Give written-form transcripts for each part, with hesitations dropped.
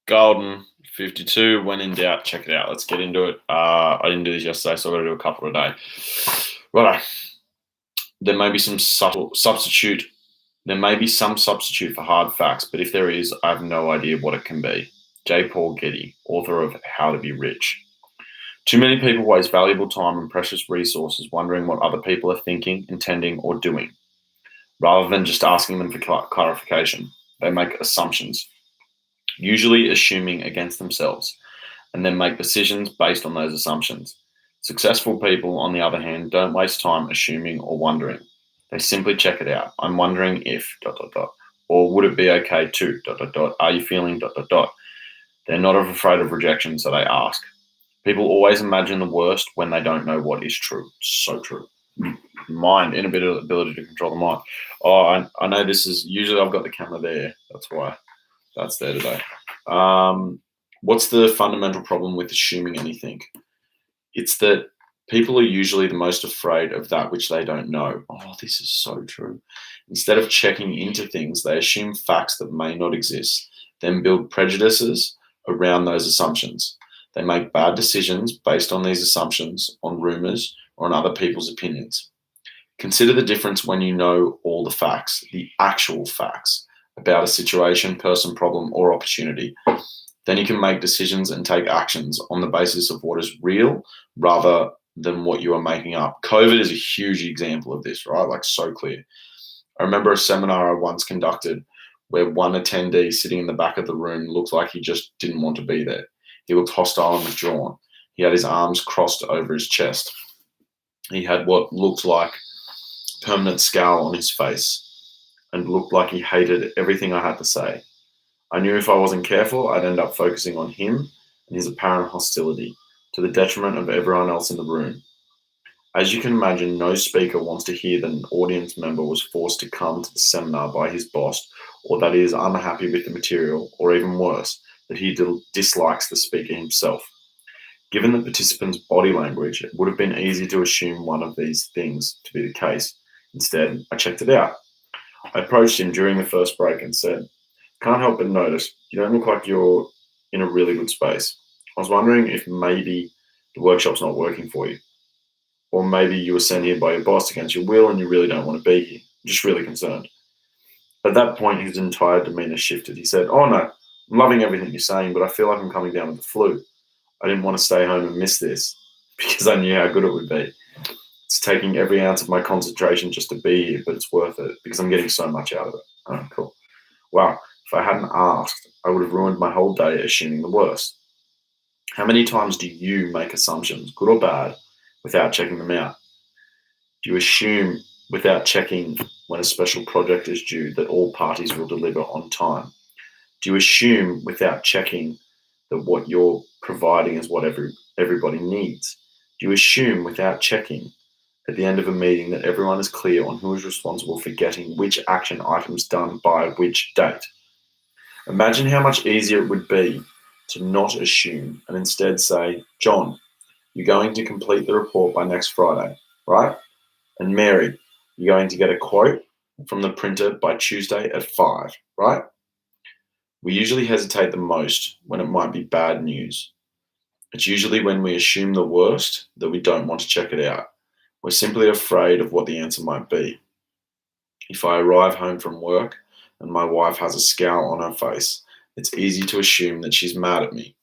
Golden 52. When in doubt, check it out. Let's get into it. I didn't do this yesterday, so I've got to do a couple a day. Right. There may be some substitute. There may be some substitute for hard facts, but if there is, I have no idea what it can be. J. Paul Getty, author of How to Be Rich. Too many people waste valuable time and precious resources wondering what other people are thinking, intending, or doing, rather than just asking them for clarification. They make assumptions, usually assuming against themselves, and then make decisions based on those assumptions. Successful people, on the other hand, don't waste time assuming or wondering. They simply check it out. I'm wondering if ... or would it be okay to ... Are you feeling ... They're not afraid of rejection, so they ask. People always imagine the worst when they don't know what is true. So true. Mind, inability to control the mind. Oh, I know this is, usually I've got the camera there. That's why that's there today. What's the fundamental problem with assuming anything? It's that people are usually the most afraid of that which they don't know. Oh, this is so true. Instead of checking into things, they assume facts that may not exist, then build prejudices around those assumptions. They make bad decisions based on these assumptions, on rumors, or on other people's opinions. Consider the difference when you know all the facts, the actual facts, about a situation, person, problem, or opportunity. Then you can make decisions and take actions on the basis of what is real rather than what you are making up. COVID is a huge example of this, right? Like, so clear. I remember a seminar I once conducted where one attendee sitting in the back of the room looked like he just didn't want to be there. He looked hostile and withdrawn. He had his arms crossed over his chest. He had what looked like a permanent scowl on his face and looked like he hated everything I had to say. I knew if I wasn't careful, I'd end up focusing on him and his apparent hostility, to the detriment of everyone else in the room. As you can imagine, no speaker wants to hear that an audience member was forced to come to the seminar by his boss, or that he is unhappy with the material, or even worse, that he dislikes the speaker himself. Given the participant's body language, it would have been easy to assume one of these things to be the case. Instead, I checked it out. I approached him during the first break and said, "Can't help but notice, you don't look like you're in a really good space. I was wondering if maybe the workshop's not working for you. Or maybe you were sent here by your boss against your will and you really don't want to be here. I'm just really concerned." At that point, his entire demeanor shifted. He said, "Oh no, I'm loving everything you're saying, but I feel like I'm coming down with the flu. I didn't want to stay home and miss this because I knew how good it would be. It's taking every ounce of my concentration just to be here, but it's worth it because I'm getting so much out of it." Oh, cool. Wow, if I hadn't asked, I would have ruined my whole day assuming the worst. How many times do you make assumptions, good or bad, without checking them out? Do you assume without checking when a special project is due that all parties will deliver on time? Do you assume without checking that what you're providing is what everybody needs? Do you assume without checking at the end of a meeting that everyone is clear on who is responsible for getting which action items done by which date? Imagine how much easier it would be to not assume and instead say, "John, you're going to complete the report by next Friday, right? And Mary, you're going to get a quote from the printer by Tuesday at 5, right?" We usually hesitate the most when it might be bad news. It's usually when we assume the worst that we don't want to check it out. We're simply afraid of what the answer might be. If I arrive home from work and my wife has a scowl on her face, it's easy to assume that she's mad at me.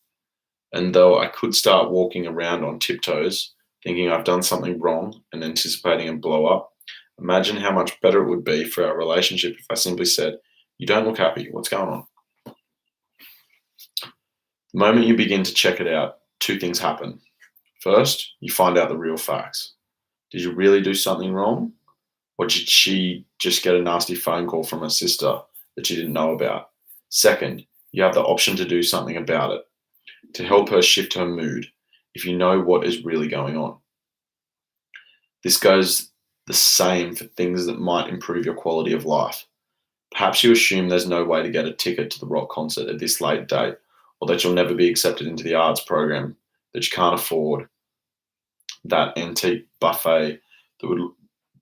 And though I could start walking around on tiptoes, thinking I've done something wrong and anticipating a blow up, imagine how much better it would be for our relationship if I simply said, "You don't look happy. What's going on?" The moment you begin to check it out, two things happen. First, you find out the real facts. Did you really do something wrong? Or did she just get a nasty phone call from her sister that you didn't know about? Second, you have the option to do something about it, to help her shift her mood, if you know what is really going on. This goes the same for things that might improve your quality of life. Perhaps you assume there's no way to get a ticket to the rock concert at this late date, or that you'll never be accepted into the arts program, that you can't afford that antique buffet that would look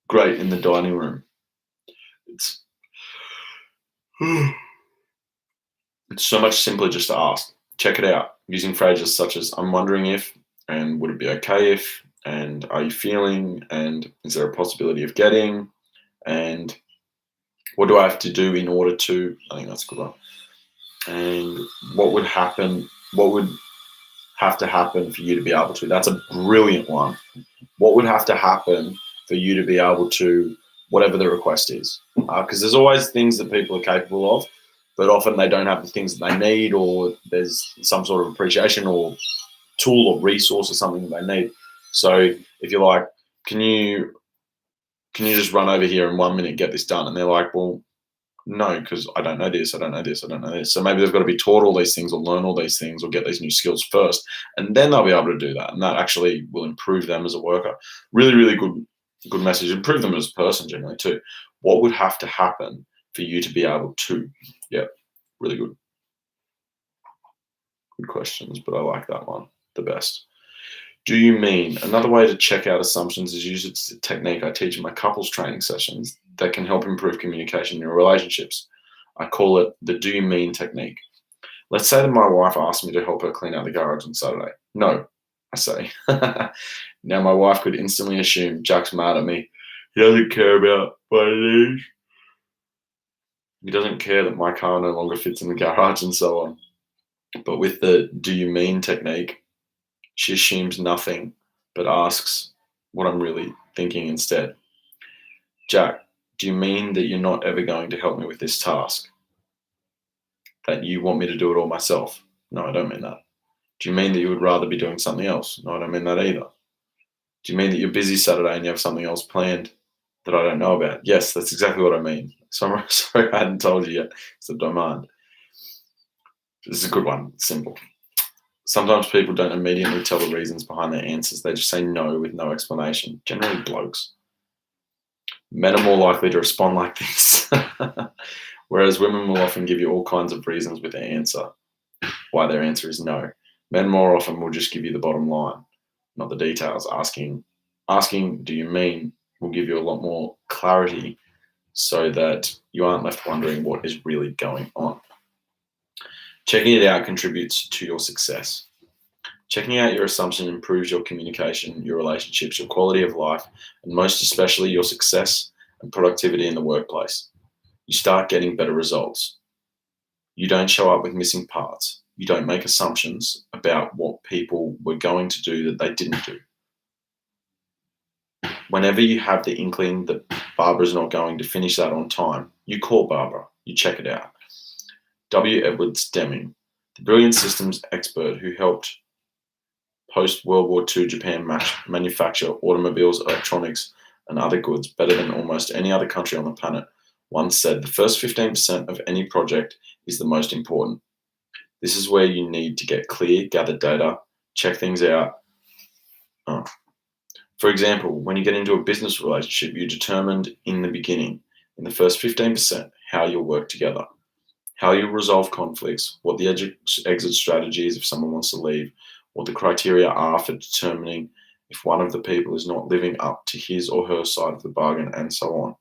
great in the dining room. It's It's so much simpler just to ask. Check it out using phrases such as "I'm wondering if," and "Would it be okay if," and "Are you feeling?" and "Is there a possibility of getting?" and "What do I have to do in order to?" I think that's a good one. And what would happen? What would have to happen for you to be able to? That's a brilliant one. What would have to happen for you to be able to, whatever the request is? Because there's always things that people are capable of, but often they don't have the things that they need, or there's some sort of appreciation or tool or resource or something that they need. So if you're like, can you just run over here in 1 minute, get this done? And they're like, well, no, because I don't know this, I don't know this, I don't know this. So maybe they've got to be taught all these things or learn all these things or get these new skills first, and then they'll be able to do that. And that actually will improve them as a worker. Really, really good message. Improve them as a person generally too. What would have to happen for you to be able to? Yeah, really good. Good questions, but I like that one the best. Do you mean? Another way to check out assumptions is use a technique I teach in my couples training sessions that can help improve communication in your relationships. I call it the "do you mean" technique. Let's say that my wife asked me to help her clean out the garage on Saturday. No, I say. Now my wife could instantly assume Jack's mad at me. He doesn't care about my needs. He doesn't care that my car no longer fits in the garage and so on. But with the "do you mean" technique, she assumes nothing, but asks what I'm really thinking instead. Jack, do you mean that you're not ever going to help me with this task? That you want me to do it all myself? No, I don't mean that. Do you mean that you would rather be doing something else? No, I don't mean that either. Do you mean that you're busy Saturday and you have something else planned that I don't know about? Yes, that's exactly what I mean. Sorry, I hadn't told you yet. It's a demand. This is a good one. It's simple. Sometimes people don't immediately tell the reasons behind their answers. They just say no with no explanation. Generally blokes. Men are more likely to respond like this. Whereas women will often give you all kinds of reasons with their answer, why their answer is no. Men more often will just give you the bottom line, not the details. Asking, do you mean, will give you a lot more clarity so that you aren't left wondering what is really going on. Checking it out contributes to your success. Checking out your assumption improves your communication, your relationships, your quality of life, and most especially your success and productivity in the workplace. You start getting better results. You don't show up with missing parts. You don't make assumptions about what people were going to do that they didn't do. Whenever you have the inkling that Barbara's not going to finish that on time, you call Barbara. You check it out. W. Edwards Deming, the brilliant systems expert who helped post-World War II Japan manufacture automobiles, electronics, and other goods better than almost any other country on the planet, once said, the first 15% of any project is the most important. This is where you need to get clear, gather data, check things out. For example, when you get into a business relationship, you determined in the beginning, in the first 15%, how you'll work together, how you'll resolve conflicts, what the exit strategy is if someone wants to leave, what the criteria are for determining if one of the people is not living up to his or her side of the bargain, and so on.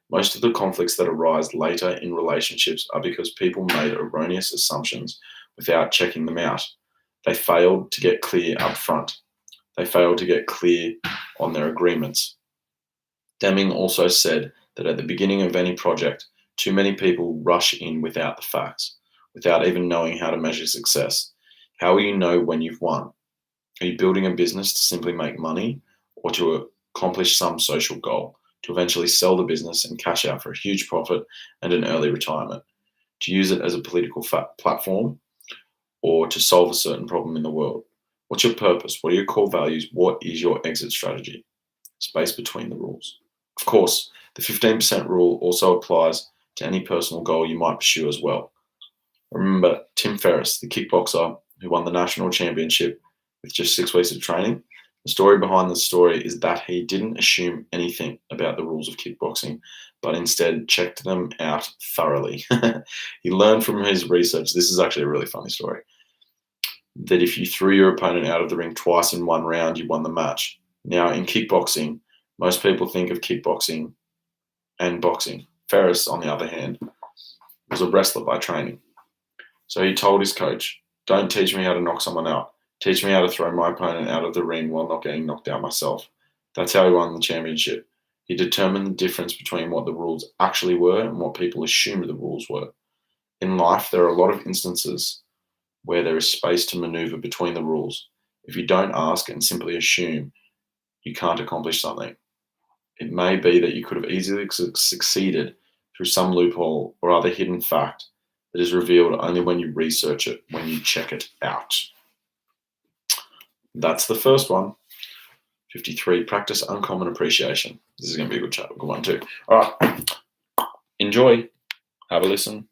Most of the conflicts that arise later in relationships are because people made erroneous assumptions without checking them out. They failed to get clear up front. They failed to get clear on their agreements. Deming also said that at the beginning of any project, too many people rush in without the facts, without even knowing how to measure success. How will you know when you've won? Are you building a business to simply make money, or to accomplish some social goal, to eventually sell the business and cash out for a huge profit and an early retirement, to use it as a political platform, or to solve a certain problem in the world? What's your purpose? What are your core values? What is your exit strategy? Space between the rules. Of course, the 15% rule also applies to any personal goal you might pursue as well. Remember Tim Ferriss, the kickboxer who won the national championship with just 6 weeks of training? The story behind the story is that he didn't assume anything about the rules of kickboxing, but instead checked them out thoroughly. He learned from his research, this is actually a really funny story, that if you threw your opponent out of the ring twice in one round, you won the match. Now, in kickboxing, most people think of kickboxing and boxing. Ferriss, on the other hand, was a wrestler by training. So he told his coach, "Don't teach me how to knock someone out. Teach me how to throw my opponent out of the ring while not getting knocked out myself." That's how he won the championship. He determined the difference between what the rules actually were and what people assumed the rules were. In life, there are a lot of instances where there is space to maneuver between the rules. If you don't ask and simply assume, you can't accomplish something. It may be that you could have easily succeeded through some loophole or other hidden fact that is revealed only when you research it, when you check it out. That's the first one. 53, practice uncommon appreciation. This is going to be a good one too. All right. Enjoy. Have a listen.